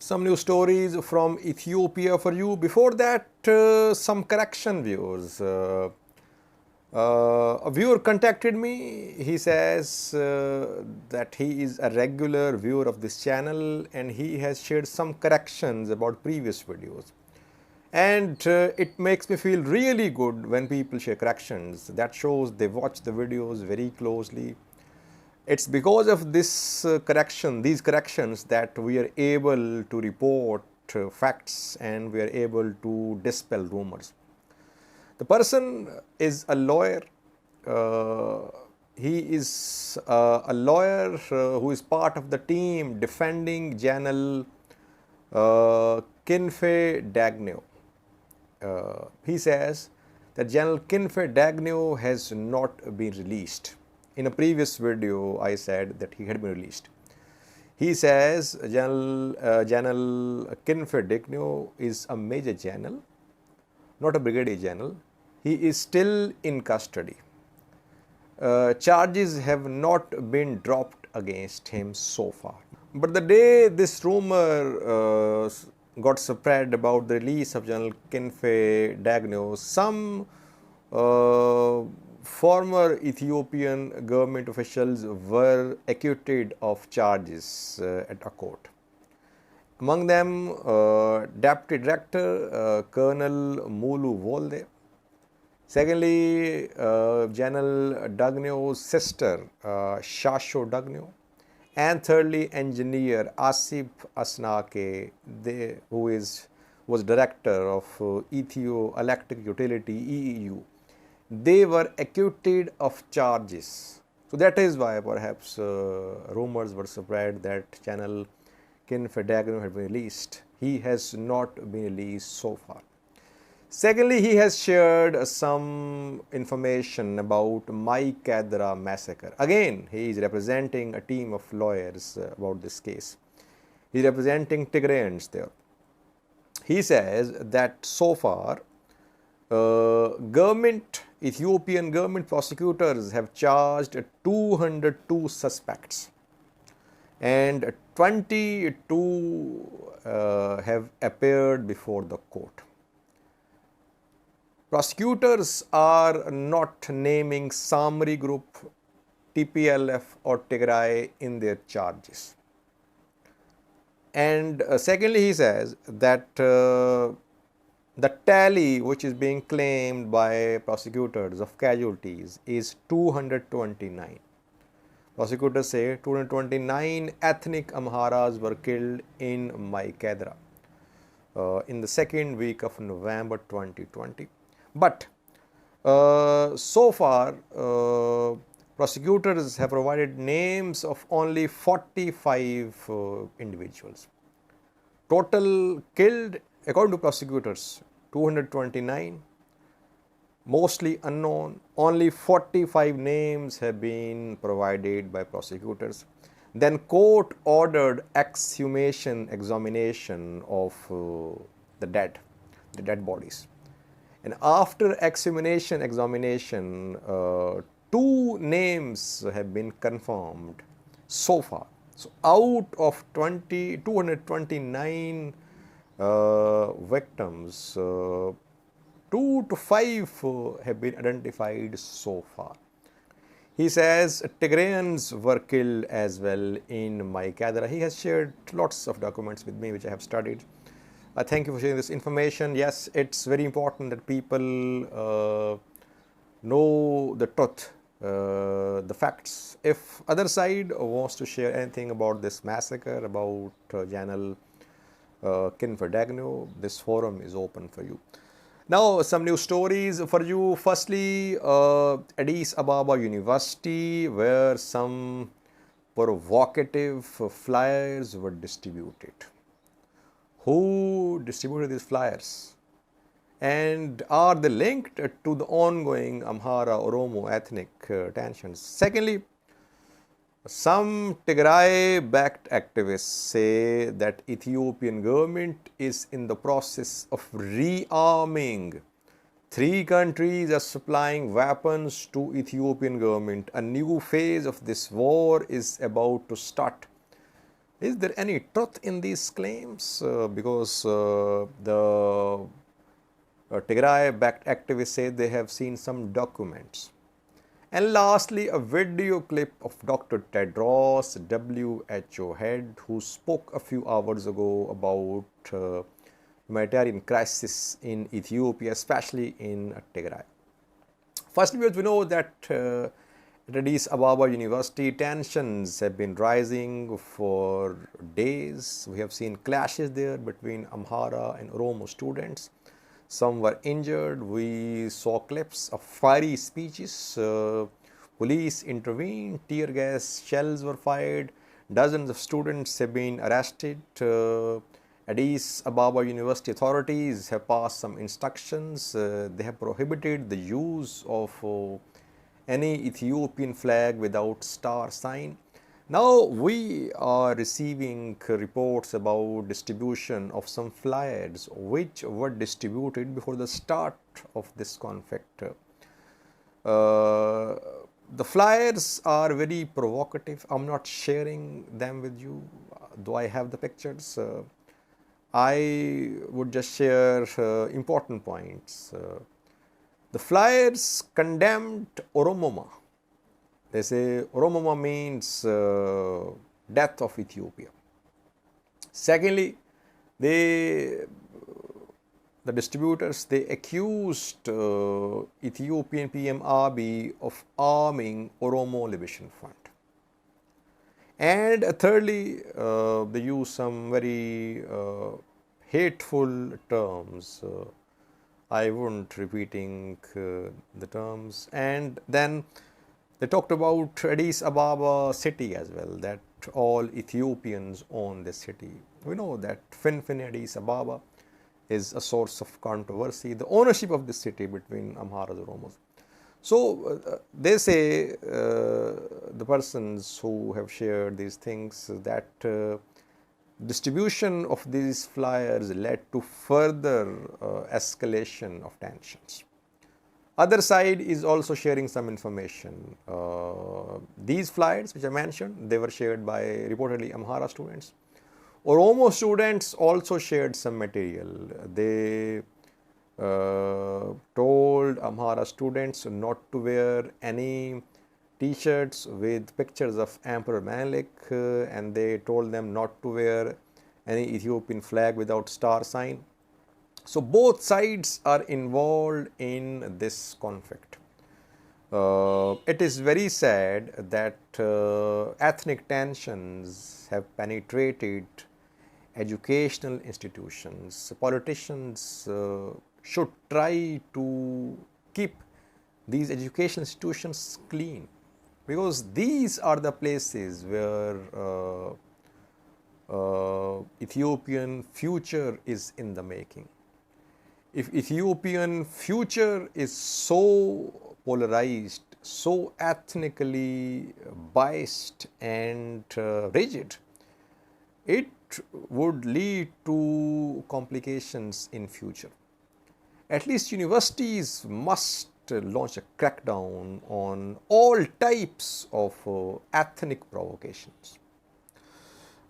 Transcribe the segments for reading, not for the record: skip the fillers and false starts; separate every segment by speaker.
Speaker 1: Some new stories from Ethiopia for you. Before that, some correction viewers. A viewer contacted me. He says that he is a regular viewer of this channel and he has shared some corrections about previous videos. And it makes me feel really good when people share corrections. That shows they watch the videos very closely. It's because of this these corrections, that we are able to report facts and we are able to dispel rumors. The person is a lawyer. He is a lawyer who is part of the team defending General Kinfe Dagnew. He says that General Kinfe Dagnew has not been released. In a previous video, I said that he had been released. He says General Kinfe Dagnew is a major general, not a brigadier general. He is still in custody. Charges have not been dropped against him so far. But the day this rumor got spread about the release of General Kinfe Dagnew, some former Ethiopian government officials were acquitted of charges at a court. Among them, Deputy Director Colonel Mulu Volde. Secondly, General Dagnew's sister Shasho Dagnew. And thirdly, Engineer Asif Asnake, who was Director of Ethio Electric Utility EEU. They were acquitted of charges. So that is why perhaps rumors were spread that General Kinfe Dagnew had been released. He has not been released so far. Secondly, he has shared some information about Maikadra massacre. Again, he is representing a team of lawyers about this case. He is representing Tigrayans there. He says that so far, Ethiopian government prosecutors have charged 202 suspects and 22 have appeared before the court. Prosecutors are not naming Samri Group, TPLF or Tigray in their charges. And secondly, he says that the tally which is being claimed by prosecutors of casualties is 229. Prosecutors say 229 ethnic Amharas were killed in Maikadra in the second week of November 2020. But so far, prosecutors have provided names of only 45 individuals. Total killed, according to prosecutors, 229, mostly unknown. Only 45 names have been provided by prosecutors. Then court ordered exhumation examination of the dead bodies. And after exhumation examination, 2 names have been confirmed so far. So out of 229 victims, 2 to 5 have been identified so far. He says Tigrayans were killed as well in Maikadra. He has shared lots of documents with me which I have studied. Thank you for sharing this information. Yes, it's very important that people know the truth, the facts. If other side wants to share anything about this massacre, about General Kinfe Dagnew, this forum is open for you. Now, some new stories for you. Firstly, Addis Ababa University, where some provocative flyers were distributed. Who distributed these flyers? And are they linked to the ongoing Amhara-Oromo ethnic tensions? Secondly, some Tigray-backed activists say that Ethiopian government is in the process of rearming. 3 countries are supplying weapons to Ethiopian government. A new phase of this war is about to start. Is there any truth in these claims? Because the Tigray-backed activists say they have seen some documents. And lastly, a video clip of Dr. Tedros, WHO head, who spoke a few hours ago about humanitarian crisis in Ethiopia, especially in Tigray. First, we know that at Addis Ababa University, tensions have been rising for days. We have seen clashes there between Amhara and Oromo students. Some were injured. We saw clips of fiery speeches. Police intervened. Tear gas shells were fired. Dozens of students have been arrested. Addis Ababa University authorities have passed some instructions. They have prohibited the use of any Ethiopian flag without star sign. Now we are receiving reports about distribution of some flyers which were distributed before the start of this conflict. The flyers are very provocative. I'm not sharing them with you, though I have the pictures. I would just share important points. The flyers condemned Oromoma. They say Oromoma means death of Ethiopia. Secondly, the distributors, they accused Ethiopian PM Abiy of arming Oromo Liberation Front. And thirdly, they use some very hateful terms. I won't repeating the terms. And then they talked about Addis Ababa city as well, that all Ethiopians own this city. We know that Kinfe Addis Ababa is a source of controversy, the ownership of this city between Amharas and Oromos. So they say, the persons who have shared these things, that distribution of these flyers led to further escalation of tensions. Other side is also sharing some information. These flyers which I mentioned, they were shared by reportedly Amhara students. Oromo students also shared some material. They told Amhara students not to wear any t-shirts with pictures of Emperor Menelik, and they told them not to wear any Ethiopian flag without star sign. So both sides are involved in this conflict. It is very sad that ethnic tensions have penetrated educational institutions. Politicians should try to keep these education institutions clean, because these are the places where Ethiopian future is in the making. If Ethiopian future is so polarized, so ethnically biased and rigid, it would lead to complications in future. At least universities must launch a crackdown on all types of ethnic provocations.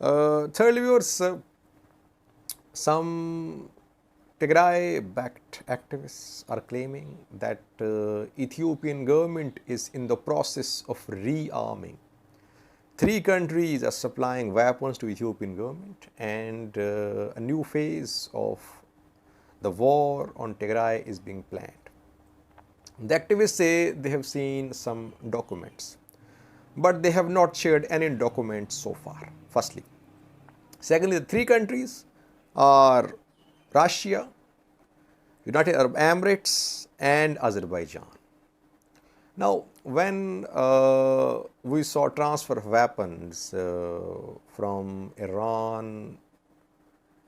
Speaker 1: Thirdly, viewers, some Tigray-backed activists are claiming that Ethiopian government is in the process of rearming. 3 countries are supplying weapons to Ethiopian government, and a new phase of the war on Tigray is being planned. The activists say they have seen some documents, but they have not shared any documents so far, firstly. Secondly, the 3 countries are Russia, United Arab Emirates and Azerbaijan. Now, when we saw transfer of weapons from Iran,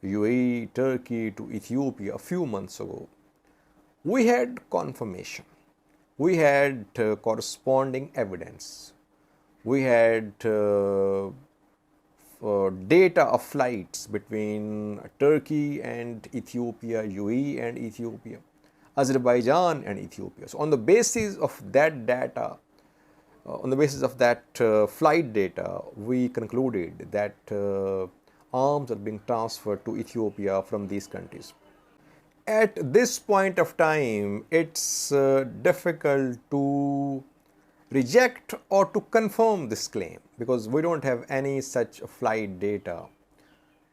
Speaker 1: UAE, Turkey to Ethiopia a few months ago, we had confirmation. We had corresponding evidence. We had data of flights between Turkey and Ethiopia, UAE and Ethiopia, Azerbaijan and Ethiopia. So on the basis of that data, On the basis of that flight data, we concluded that arms are being transferred to Ethiopia from these countries. At this point of time, it's difficult to reject or to confirm this claim because we don't have any such flight data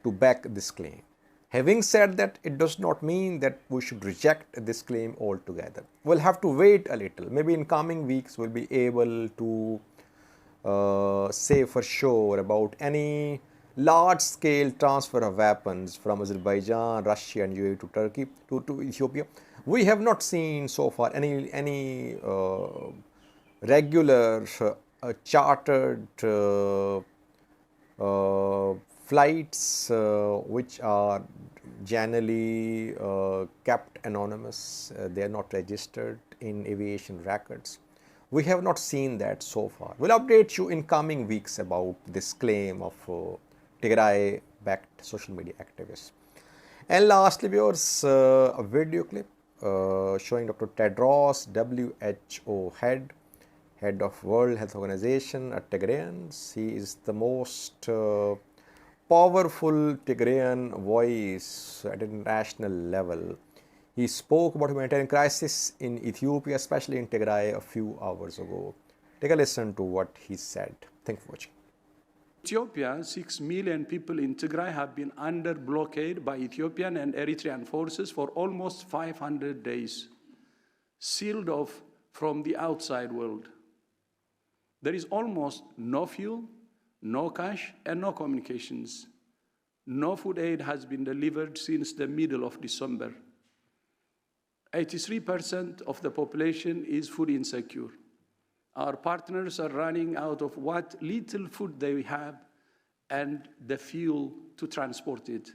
Speaker 1: to back this claim. Having said that, it does not mean that we should reject this claim altogether. We'll have to wait a little. Maybe in coming weeks we'll be able to say for sure about any large-scale transfer of weapons from Azerbaijan, Russia and UAE to Turkey, to Ethiopia. We have not seen so far any regular chartered flights which are generally kept anonymous. They are not registered in aviation records. We have not seen that so far. We'll update you in coming weeks about this claim of Tigray-backed social media activists. And lastly, viewers, a video clip showing Dr. Tedros, WHO head of World Health Organization at Tigrayans. He is the most powerful Tigrayan voice at international level. He spoke about humanitarian crisis in Ethiopia, especially in Tigray, a few hours ago. Take a listen to what he said. Thanks for watching.
Speaker 2: Ethiopia, 6 million people in Tigray have been under blockade by Ethiopian and Eritrean forces for almost 500 days, sealed off from the outside world. There is almost no fuel, no cash, and no communications. No food aid has been delivered since the middle of December. 83% of the population is food insecure. Our partners are running out of what little food they have and the fuel to transport it.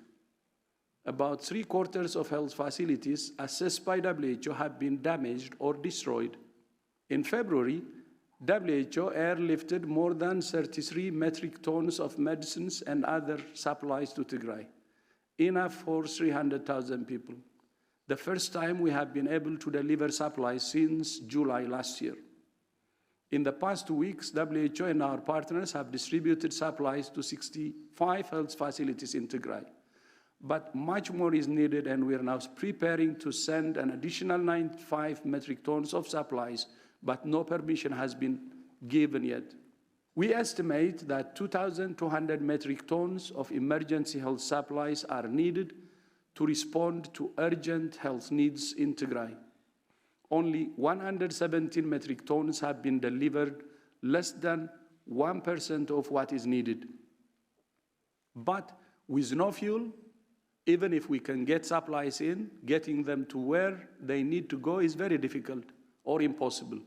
Speaker 2: About 3/4 of health facilities assessed by WHO have been damaged or destroyed. In February, WHO airlifted more than 33 metric tons of medicines and other supplies to Tigray, enough for 300,000 people. The first time we have been able to deliver supplies since July last year. In the past 2 weeks, WHO and our partners have distributed supplies to 65 health facilities in Tigray. But much more is needed, and we are now preparing to send an additional 95 metric tons of supplies, but no permission has been given yet. We estimate that 2,200 metric tons of emergency health supplies are needed to respond to urgent health needs in Tigray. Only 117 metric tons have been delivered, less than 1% of what is needed. But with no fuel, even if we can get supplies in, getting them to where they need to go is very difficult or impossible.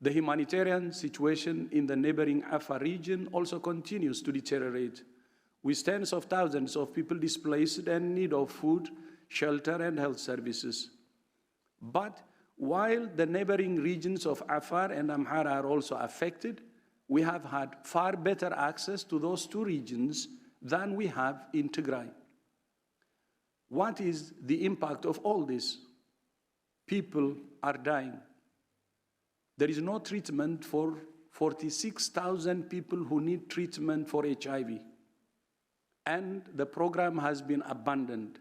Speaker 2: The humanitarian situation in the neighboring Afar region also continues to deteriorate, with tens of thousands of people displaced and in need of food, shelter, and health services. But while the neighboring regions of Afar and Amhara are also affected, we have had far better access to those two regions than we have in Tigray. What is the impact of all this? People are dying. There is no treatment for 46,000 people who need treatment for HIV. And the program has been abandoned.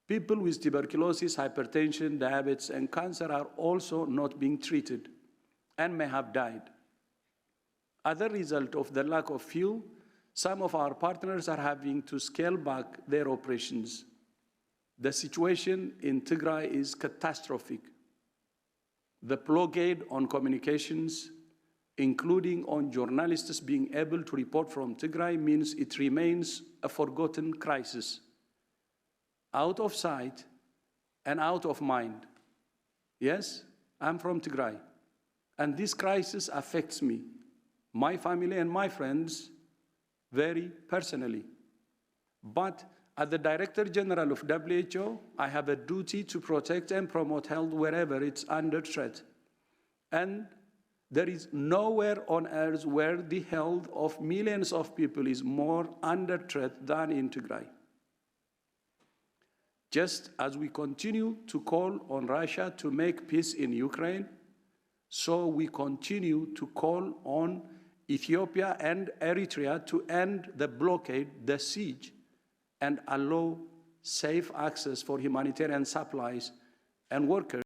Speaker 2: People with tuberculosis, hypertension, diabetes, and cancer are also not being treated and may have died. As a result of the lack of fuel, some of our partners are having to scale back their operations. The situation in Tigray is catastrophic. The blockade on communications, including on journalists being able to report from Tigray, means it remains a forgotten crisis. Out of sight and out of mind. Yes, I'm from Tigray, and this crisis affects me, my family, and my friends very personally. But as the Director General of WHO, I have a duty to protect and promote health wherever it's under threat. And there is nowhere on earth where the health of millions of people is more under threat than in Tigray. Just as we continue to call on Russia to make peace in Ukraine, So we continue to call on Ethiopia and Eritrea to end the blockade, the siege, and allow safe access for humanitarian supplies and workers.